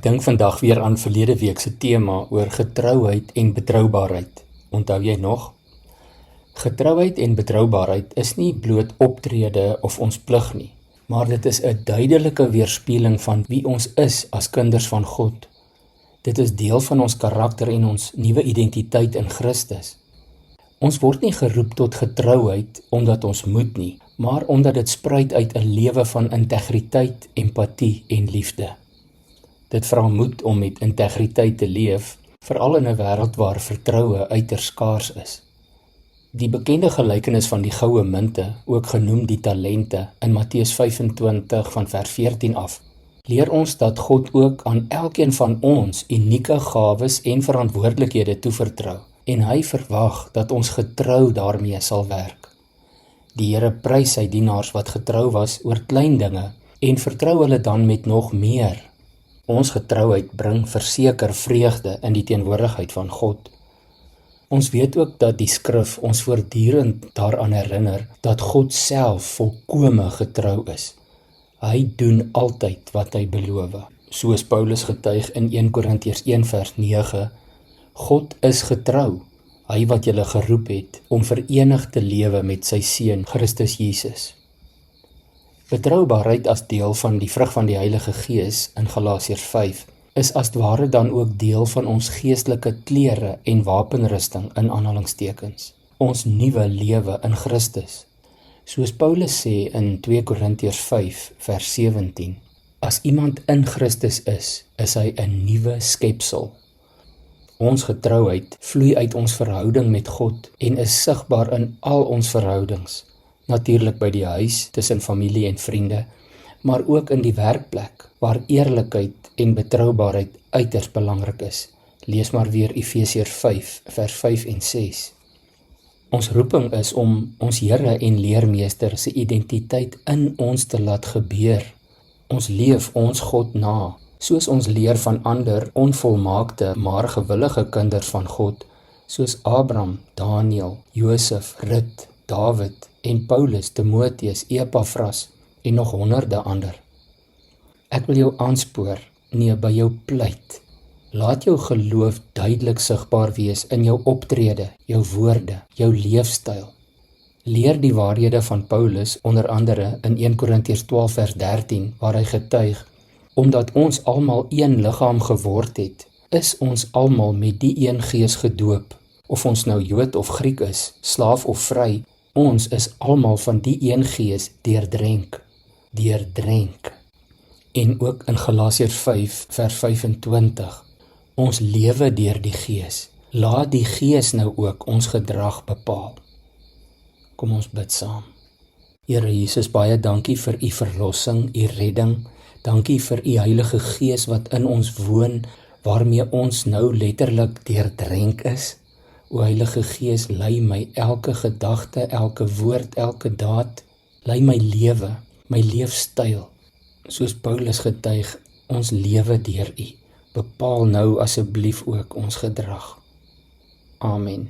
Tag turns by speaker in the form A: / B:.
A: Ek dink vandag weer aan verlede week se tema oor getrouheid en betroubaarheid. Onthou jy nog? Getrouheid en betroubaarheid is nie bloot optrede of ons plig nie, maar dit is 'n duidelike weerspieëling van wie ons is as kinders van God. Dit is deel van ons karakter en ons nuwe identiteit in Christus. Ons word nie geroep tot getrouheid omdat ons moet nie, maar omdat dit spruit uit 'n lewe van integriteit, empatie en liefde. Dit vra moed om met integriteit te leef, veral in 'n wêreld waar vertroue uiters skaars is. Die bekende gelykenis van die goue munte, ook genoem die talente, in Matteus 25 van vers 14 af, leer ons dat God ook aan elkeen van ons unieke gawes en verantwoordelikhede toevertrou, en hy verwag dat ons getrou daarmee sal werk. Die Here prys sy dienaars wat getrou was oor klein dinge en vertrou hulle dan met nog meer. Ons getrouheid bring verseker vreugde in die teenwoordigheid van God. Ons weet ook dat die skrif ons voortdurend daaraan herinner dat God self volkome getrou is. Hy doen altyd wat hy beloof. Soos Paulus getuig in 1 Korintiërs 1 vers 9, God is getrou, hy wat julle geroep het om verenig te lewe met sy Seun Christus Jesus. Betroubaarheid as deel van die vrug van die Heilige Gees in Galasiërs 5 is as ware dan ook deel van ons geestelike klere en wapenrusting in aanhalingstekens, ons nuwe lewe in Christus. Soos Paulus sê in 2 Korintiërs 5 vers 17, as iemand in Christus is hy 'n nuwe skepsel. Ons getrouheid vloei uit ons verhouding met God en is sigbaar in al ons verhoudings, natuurlik by die huis, tussen familie en vriende, maar ook in die werkplek, waar eerlikheid en betroubaarheid uiters belangrik is. Lees maar weer Efesiërs 5, vers 5 en 6. Ons roeping is om ons Here en Leermeester se identiteit in ons te laat gebeur. Ons leef ons God na, soos ons leer van ander onvolmaakte, maar gewillige kinders van God, soos Abraham, Daniel, Josef, Rut, Dawid en Paulus, Timoteus, Epafras en nog honderde ander. Ek wil jou aanspoor, nee, by jou pleit. Laat jou geloof duidelik sigbaar wees in jou optrede, jou woorde, jou leefstyl. Leer die waarhede van Paulus, onder andere in 1 Korintiërs 12 vers 13, waar hy getuig, omdat ons almal een liggaam geword het, is ons almal met die een gees gedoop, of ons nou Jood of Griek is, slaaf of vry, ons is almal van die een gees deurdrenk. En ook in Galasiërs 5 vers 25, ons lewe deur die gees. Laat die gees nou ook ons gedrag bepaal. Kom ons bid saam. Here Jesus, baie dankie vir u verlossing, u redding. Dankie vir u Heilige Gees wat in ons woon, waarmee ons nou letterlik deurdrenk is. O Heilige Gees, lei my elke gedagte, elke woord, elke daad. Lei my lewe, my leefstyl. Soos Paulus getuig, ons lewe deur u. Bepaal nou asseblief ook ons gedrag. Amen.